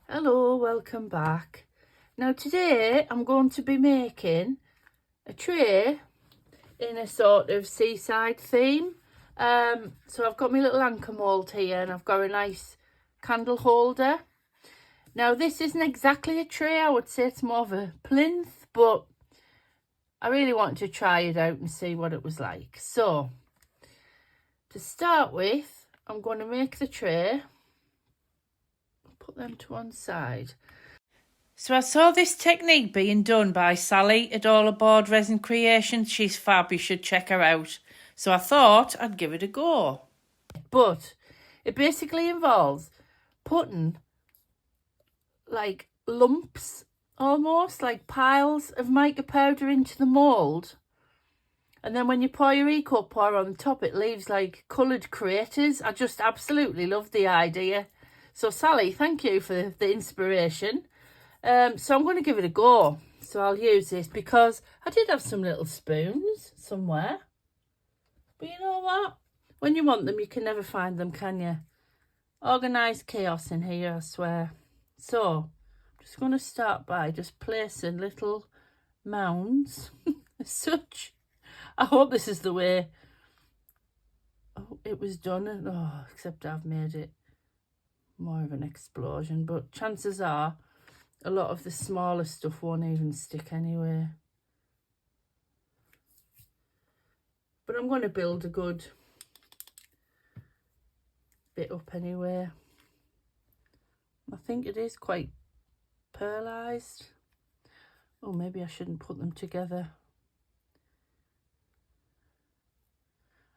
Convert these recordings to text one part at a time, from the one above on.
Hello, welcome back. Now today I'm going to be making a tray in a sort of seaside theme. So I've got my little anchor mould here and I've got a nice candle holder. Now this isn't exactly a tray, I would say it's more of a plinth, but I really wanted to try it out and see what it was like. So to start with, I'm going to make the tray. Put them to one side. So I saw this technique being done by Sally at All Aboard Resin Creations. She's fab, you should check her out. So I thought I'd give it a go. But it basically involves putting like lumps, almost like piles of mica powder into the mould. And then when you pour your eco pour on top, it leaves like coloured craters. I just absolutely love the idea. So Sally, thank you for the inspiration. So I'm going to give it a go. So I'll use this because I did have some little spoons somewhere. But you know what? When you want them, you can never find them, can you? Organised chaos in here, I swear. So I'm just going to start by just placing little mounds as such. I hope this is the way it was done. Oh, except I've made it more of an explosion, but chances are a lot of the smaller stuff won't even stick anyway. But I'm going to build a good bit up anyway. I think it is quite pearlised. Oh, maybe I shouldn't put them together.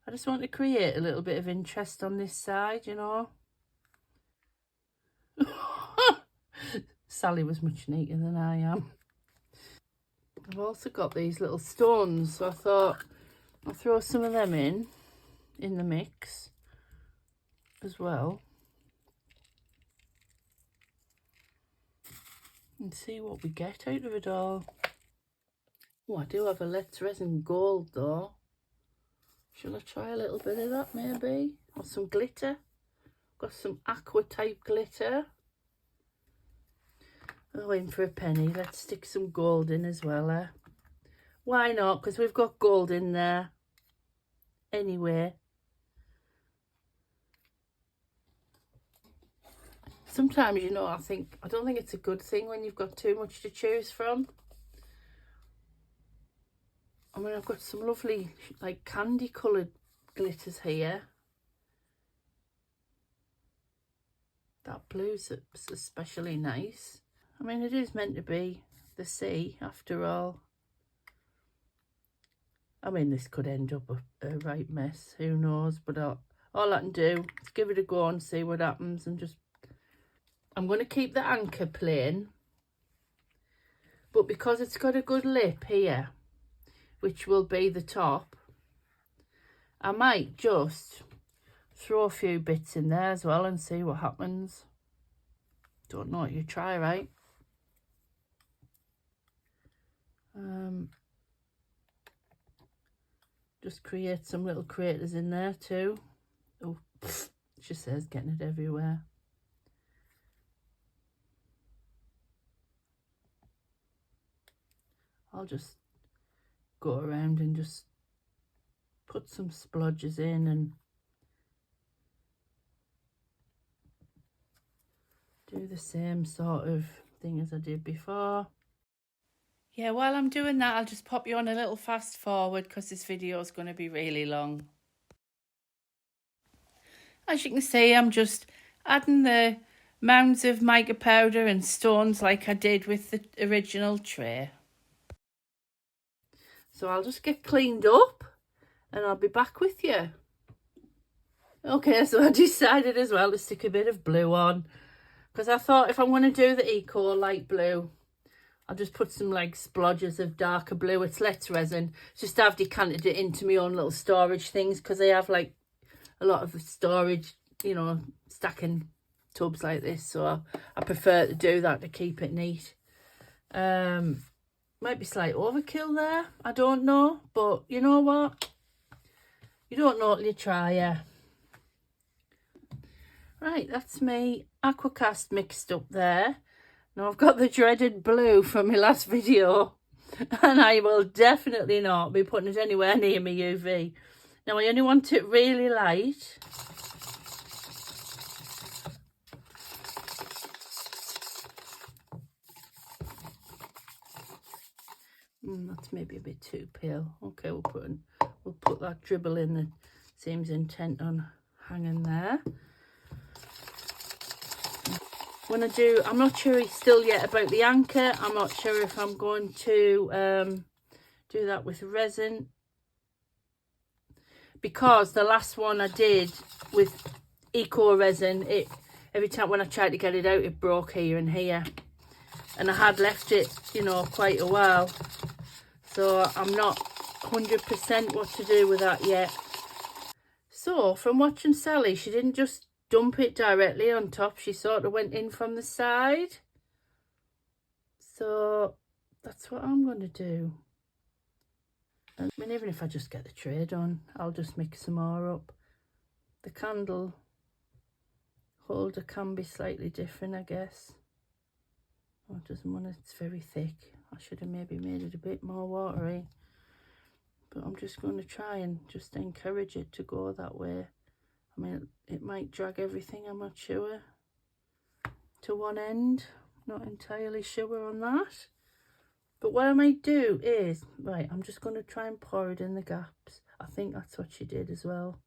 I just want to create a little bit of interest on this side, you know. Sally was much neater than I am. I've also got these little stones, so I thought I'll throw some of them in the mix as well. And see what we get out of it all. Oh, I do have a Let's Resin Gold though. Shall I try a little bit of that maybe? Or some glitter. Got some aqua type glitter. Oh, in for a penny. Let's stick some gold in as well, eh? Why not? Because we've got gold in there. Anyway. Sometimes, you know, I don't think it's a good thing when you've got too much to choose from. I mean, I've got some lovely, like, candy coloured glitters here. That blue's especially nice. I mean, it is meant to be the sea, after all. I mean, this could end up a right mess. Who knows? But all I can do is give it a go and see what happens. And just, I'm going to keep the anchor plain. But because it's got a good lip here, which will be the top, I might just throw a few bits in there as well and see what happens. Don't know what you try, right? Just create some little craters in there too. Oh, she says getting it everywhere. I'll just go around and just put some splodges in and do the same sort of thing as I did before. Yeah, while I'm doing that, I'll just pop you on a little fast forward because this video is going to be really long. As you can see, I'm just adding the mounds of mica powder and stones like I did with the original tray. So I'll just get cleaned up and I'll be back with you. Okay, so I decided as well to stick a bit of blue on because I thought if I'm going to do the eco light blue, I'll just put some like splodges of darker blue. It's Let's Resin. Just I've decanted it into my own little storage things because they have like a lot of storage, you know, stacking tubs like this. So I prefer to do that to keep it neat. Might be slight overkill there. I don't know. But you know what? You don't know till you try, yeah. Right, that's me AquaCast mixed up there. Now I've got the dreaded blue from my last video, and I will definitely not be putting it anywhere near my UV. Now I only want it really light. That's maybe a bit too pale. Okay, we'll put that dribble in that seems intent on hanging there. When I do, I'm not sure still yet about the anchor. I'm not sure if I'm going to do that with resin, because the last one I did with eco resin, every time when I tried to get it out, it broke here and here, and I had left it, you know, quite a while, so I'm not 100% what to do with that yet. So from watching Sally, she didn't just dump it directly on top, she sort of went in from the side. So that's what I'm going to do. I mean, even if I just get the tray done, I'll just mix some more up. The candle holder can be slightly different, I guess. Oh, it doesn't want it, it's very thick. I should have maybe made it a bit more watery. But I'm just going to try and just encourage it to go that way. I mean, it might drag everything, I'm not sure, to one end. Not entirely sure on that. But what I might do is, right, I'm just going to try and pour it in the gaps. I think that's what she did as well.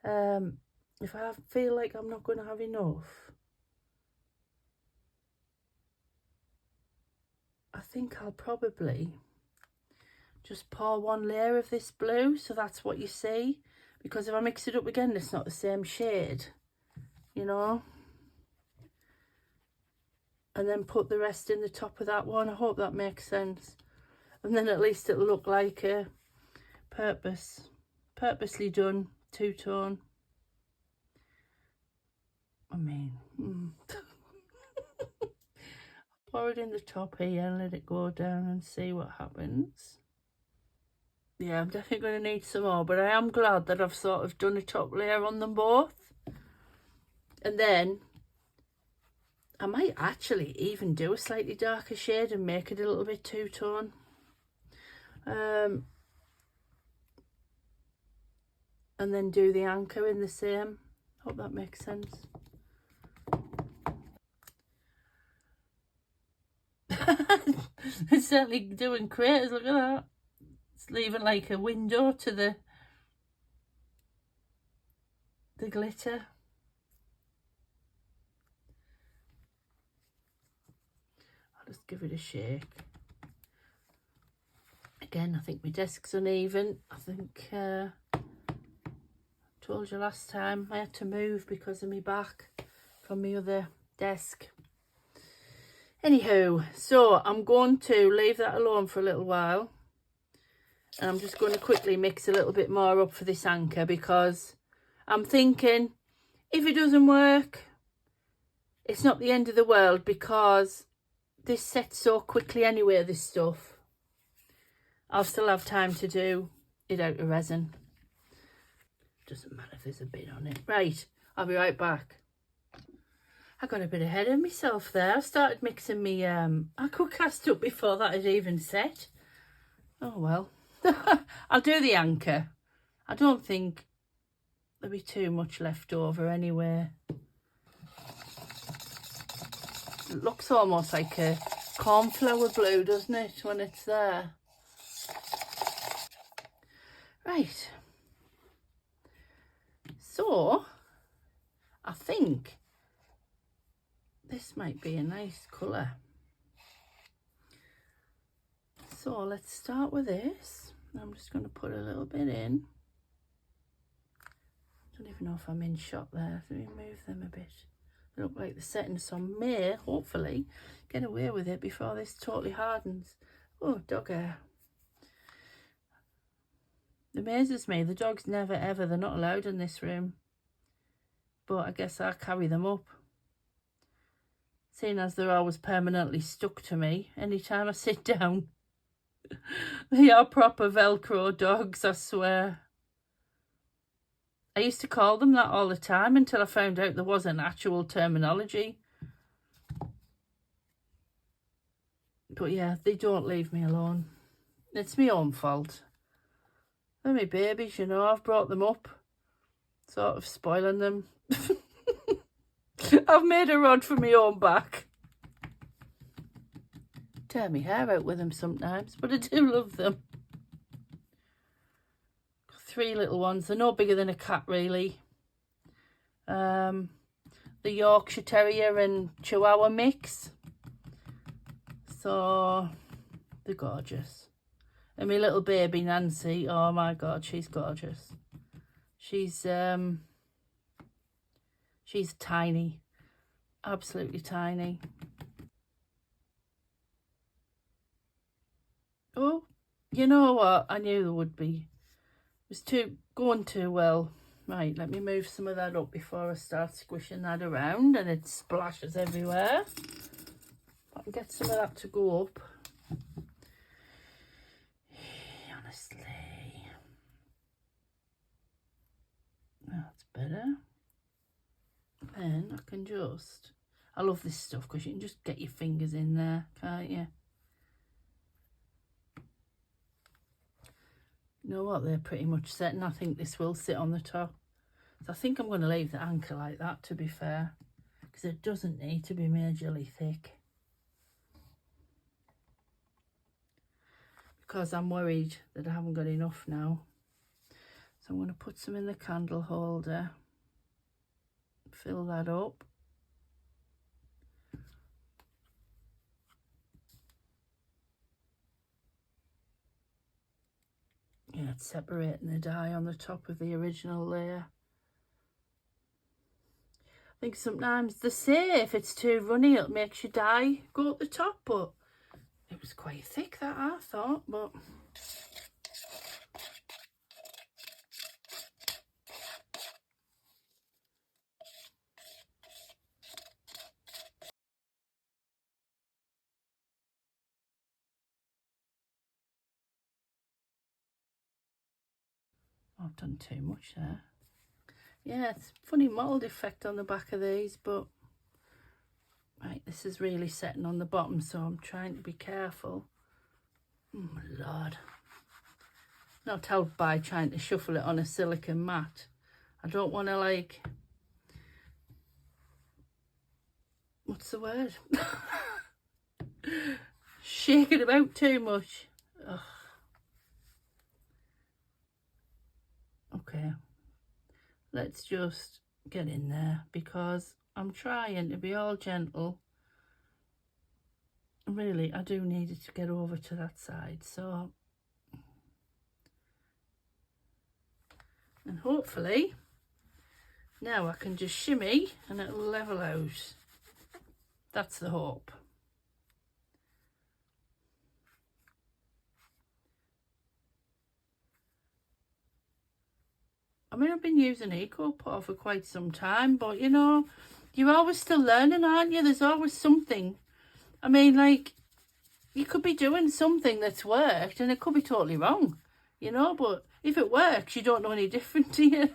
If I feel like I'm not going to have enough, I think I'll probably just pour one layer of this blue, so that's what you see. Because if I mix it up again, it's not the same shade, you know. And then put the rest in the top of that one. I hope that makes sense. And then at least it'll look like a purposely done two-tone. I mean, pour it in the top here and let it go down and see what happens. Yeah, I'm definitely going to need some more, but I am glad that I've sort of done a top layer on them both. And then I might actually even do a slightly darker shade and make it a little bit two-tone. And then do the anchor in the same. Hope that makes sense. It's certainly doing craters, look at that. It's leaving like a window to the glitter. I'll just give it a shake. Again, I think my desk's uneven. I think I told you last time I had to move because of my back from my other desk. Anywho, so I'm going to leave that alone for a little while. And I'm just going to quickly mix a little bit more up for this anchor, because I'm thinking if it doesn't work, it's not the end of the world, because this sets so quickly anyway, this stuff. I'll still have time to do it out of resin. Doesn't matter if there's a bit on it. Right, I'll be right back. I got a bit ahead of myself there. I started mixing my AquaCast up before that had even set. Oh well. I'll do the anchor. I don't think there'll be too much left over anyway. It looks almost like a cornflower blue, doesn't it, when it's there? Right. So, I think this might be a nice colour. So let's start with this. I'm just going to put a little bit in. I don't even know if I'm in shot there. Let me move them a bit. They look like they're setting, so I may, hopefully, get away with it before this totally hardens. Oh, dog hair. It amazes me. The dogs never ever, they're not allowed in this room. But I guess I carry them up. Seeing as they're always permanently stuck to me anytime I sit down. They are proper Velcro dogs, I swear. I used to call them that all the time until I found out there was an actual terminology. But yeah, they don't leave me alone. It's my own fault. They're my babies, you know. I've brought them up, sort of spoiling them. I've made a rod for my own back. Tear my hair out with them sometimes, but I do love them. 3 little ones. They're no bigger than a cat, really. The Yorkshire Terrier and Chihuahua mix. So they're gorgeous. And my little baby Nancy, oh my god, she's gorgeous. She's tiny, absolutely tiny. Oh, you know what? I knew there would be. It was going too well. Right, let me move some of that up before I start squishing that around and it splashes everywhere. I can get some of that to go up. Honestly. That's better. Then I can just... I love this stuff because you can just get your fingers in there, can't you? You know what? They're pretty much set, and I think this will sit on the top. So I think I'm going to leave the anchor like that, to be fair, because it doesn't need to be majorly thick. Because I'm worried that I haven't got enough now. So I'm going to put some in the candle holder. Fill that up. Yeah, it's separating the dye on the top of the original layer. I think sometimes they say if it's too runny it makes your dye go at the top, but it was quite thick, that I thought, but... I've done too much there. Yeah, it's a funny mould effect on the back of these, but... Right, this is really setting on the bottom, so I'm trying to be careful. Oh my lord. Not helped by trying to shuffle it on a silicone mat. I don't want to, like... What's the word? Shake it about too much. Ugh. Okay, let's just get in there because I'm trying to be all gentle. Really, I do need it to get over to that side, so... And hopefully, now I can just shimmy and it'll level out. That's the hope. I mean, I've been using AquaCast for quite some time, but you know, you're always still learning, aren't you? There's always something. I mean, like, you could be doing something that's worked and it could be totally wrong, you know, but if it works, you don't know any different, do you?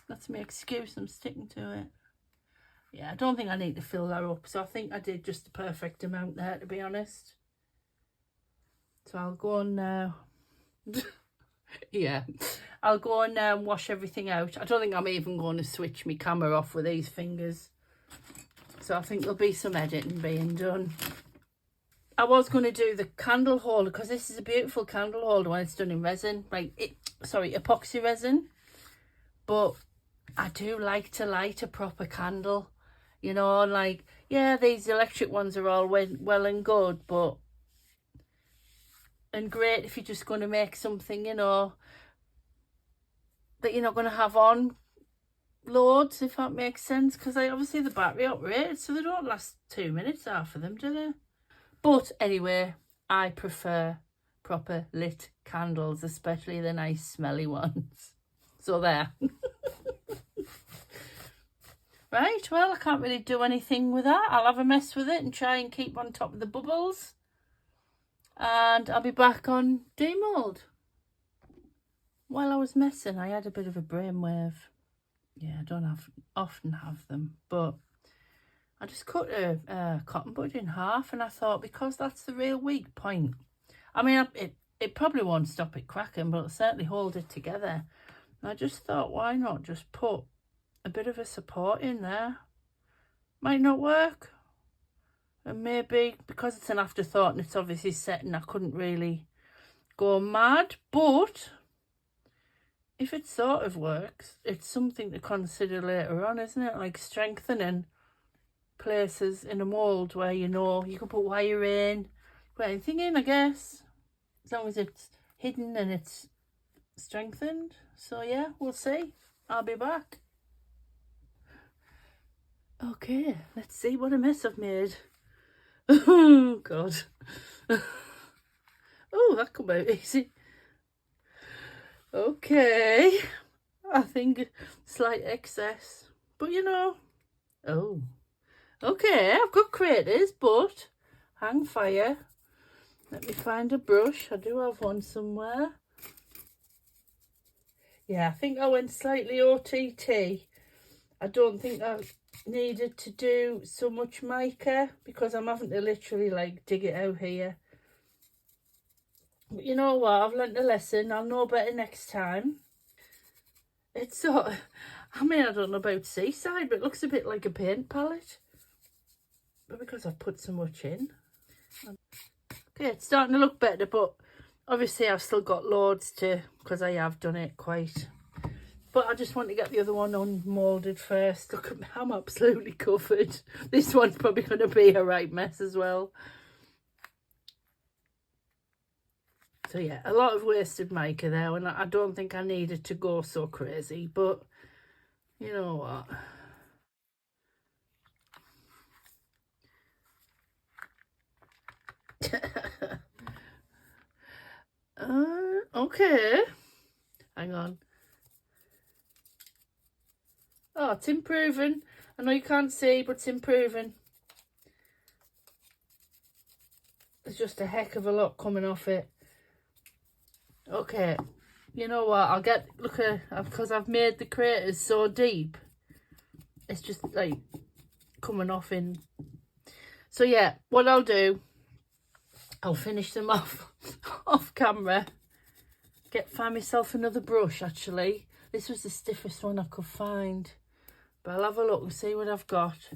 That's my excuse, I'm sticking to it. Yeah, I don't think I need to fill that up, so I think I did just the perfect amount there, to be honest. So I'll go on now. Yeah, I'll go on now and wash everything out. I don't think I'm even going to switch my camera off with these fingers. So I think there'll be some editing being done. I was going to do the candle holder because this is a beautiful candle holder when it's done in resin. Like, epoxy resin. But I do like to light a proper candle. You know, like, yeah, these electric ones are all well and good, but... And great if you're just going to make something, you know, that you're not going to have on loads, if that makes sense. Because obviously the battery operated, so they don't last 2 minutes, half of them, do they? But anyway, I prefer proper lit candles, especially the nice smelly ones. So there. Right, well, I can't really do anything with that. I'll have a mess with it and try and keep on top of the bubbles. And I'll be back on demold. while I was messing, I had a bit of a brainwave. Yeah, I don't often have them, but I just cut a cotton bud in half, and I thought, because that's the real weak point. I mean, it probably won't stop it cracking, but it'll certainly hold it together. And I just thought, why not just put a bit of a support in there? Might not work. And maybe because it's an afterthought and it's obviously setting, I couldn't really go mad. But if it sort of works, it's something to consider later on, isn't it? Like strengthening places in a mould where, you know, you can put wire in, put anything in, I guess, as long as it's hidden and it's strengthened. So yeah, we'll see. I'll be back. Okay, let's see what a mess I've made. Oh god. Oh, that come out easy. Okay, I think slight excess, but you know. Oh, okay, I've got craters, but hang fire. Let me find a brush. I do have one somewhere. Yeah, I think I went slightly OTT. I don't think I needed to do so much mica because I'm having to literally like dig it out here. But you know what? I've learnt a lesson. I'll know better next time. It's sort of, I mean, I don't know about seaside, but it looks a bit like a paint palette. But because I've put so much in. Okay, it's starting to look better, but obviously I've still got loads to, because I have done it quite. But I just want to get the other one unmoulded first. Look at me, I'm absolutely covered. This one's probably going to be a right mess as well. So yeah, a lot of wasted mica there, and I don't think I needed to go so crazy, but you know what? Okay. Hang on. Oh, it's improving. I know you can't see, but it's improving. There's just a heck of a lot coming off it. Okay, you know what? I'll get, look at, because I've made the craters so deep. It's just like coming off in. So yeah, what I'll do, I'll finish them off off camera. Find myself another brush actually. This was the stiffest one I could find. But I'll have a look and see what I've got.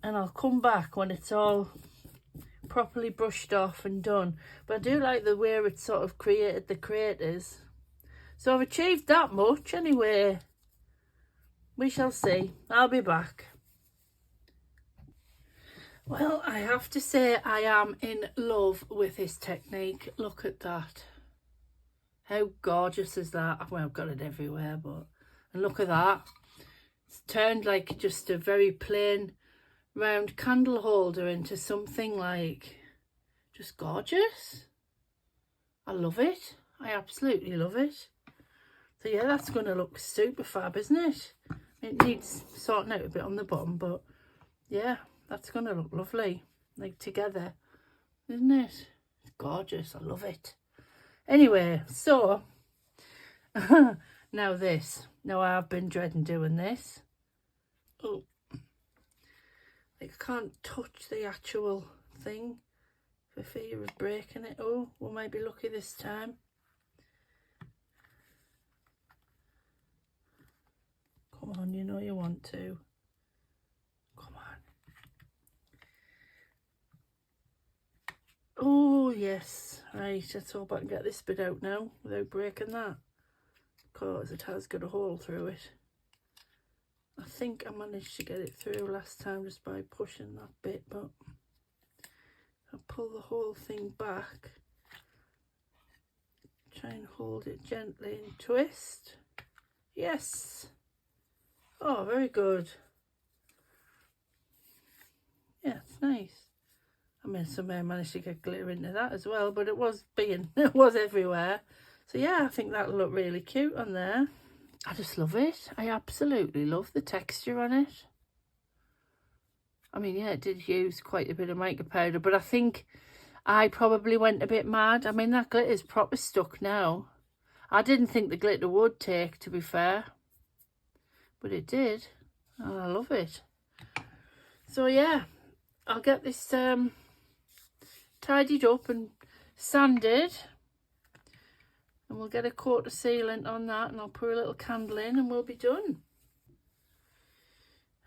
And I'll come back when it's all properly brushed off and done. But I do like the way it sort of created the craters. So I've achieved that much anyway. We shall see. I'll be back. Well, I have to say I am in love with this technique. Look at that. How gorgeous is that? Well, I've got it everywhere, but and look at that. It's turned like just a very plain round candle holder into something like just gorgeous. I love it. I absolutely love it. So yeah, that's going to look super fab, isn't it? It needs sorting out a bit on the bottom, but yeah, that's going to look lovely, like together, isn't it? It's gorgeous. I love it. Anyway, so now this. Now I've been dreading doing this. Oh, like I can't touch the actual thing for fear of breaking it. Oh, we might be lucky this time. Come on, you know you want to. Come on. Oh, yes. Right, let's hope I can get this bit out now without breaking that. Because it has got a hole through it. I think I managed to get it through last time just by pushing that bit, but I'll pull the whole thing back. Try and hold it gently and twist. Yes. Oh, very good. Yeah, it's nice. I mean, somehow I managed to get glitter into that as well, but it was it was everywhere. So yeah, I think that'll look really cute on there. I just love it. I absolutely love the texture on it. I mean, yeah, it did use quite a bit of mica powder, but I think I probably went a bit mad. I mean, that glitter's proper stuck now. I didn't think the glitter would take, to be fair, but it did. And I love it. So yeah, I'll get this tidied up and sanded, and we'll get a coat of sealant on that, and I'll put a little candle in and we'll be done.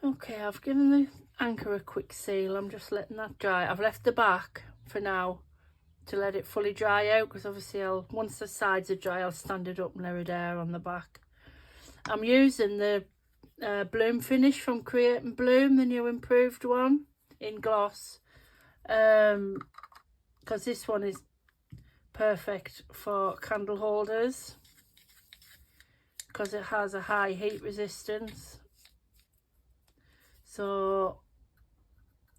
Okay, I've given the anchor a quick seal. I'm just letting that dry. I've left the back for now to let it fully dry out, because obviously once the sides are dry, I'll stand it up and let it air on the back. I'm using the bloom finish from Create and Bloom, the new improved one in gloss, because this one is perfect for candle holders because it has a high heat resistance. So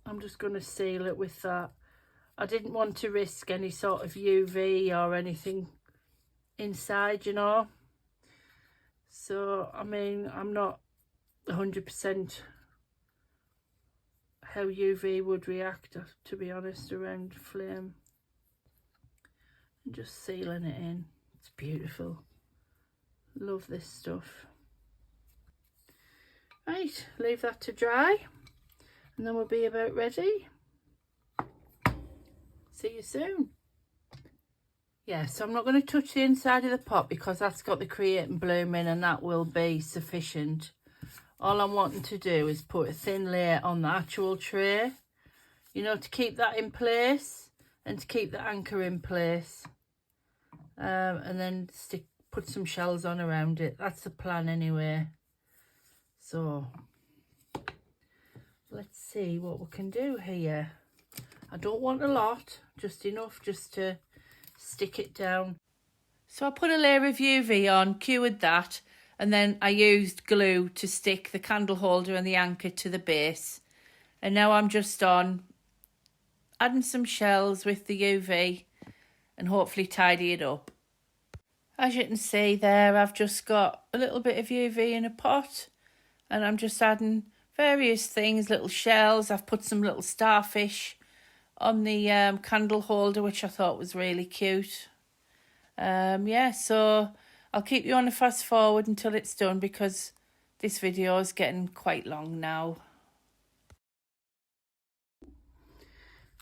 I'm just going to seal it with that. I didn't want to risk any sort of UV or anything inside, you know. So, I mean, I'm not 100% how UV would react, to be honest, around flame. And just sealing it in. It's beautiful. Love this stuff. Right, leave that to dry and then we'll be about ready. See you soon. Yeah, so I'm not going to touch the inside of the pot because that's got the Create and Bloom in, and that will be sufficient. All I'm wanting to do is put a thin layer on the actual tray, you know, to keep that in place and to keep the anchor in place. And then put some shells on around it. That's the plan anyway. So let's see what we can do here. I don't want a lot, just enough just to stick it down. So I put a layer of UV on, cured that, and then I used glue to stick the candle holder and the anchor to the base. And now I'm just on adding some shells with the UV and hopefully tidy it up. As you can see there, I've just got a little bit of UV in a pot and I'm just adding various things, little shells. I've put some little starfish on the candle holder, which I thought was really cute. Yeah, so I'll keep you on a fast forward until it's done because this video is getting quite long now.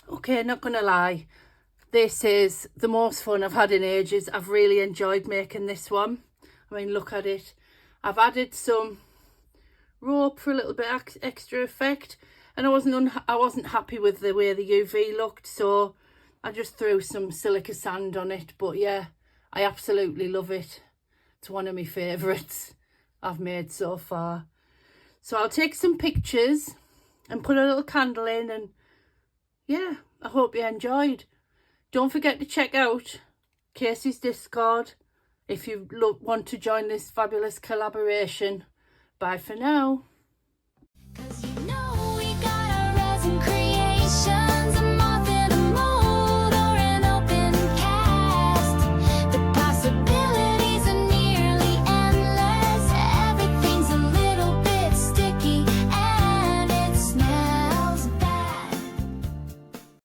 Okay, not gonna lie, this is the most fun I've had in ages. I've really enjoyed making this one. I mean, look at it. I've added some rope for a little bit extra effect, and I wasn't happy with the way the UV looked, so I just threw some silica sand on it. But yeah, I absolutely love it. It's one of my favourites I've made so far. So I'll take some pictures and put a little candle in, and yeah, I hope you enjoyed. Don't forget to check out Casey's Discord if you want to join this fabulous collaboration. Bye for now.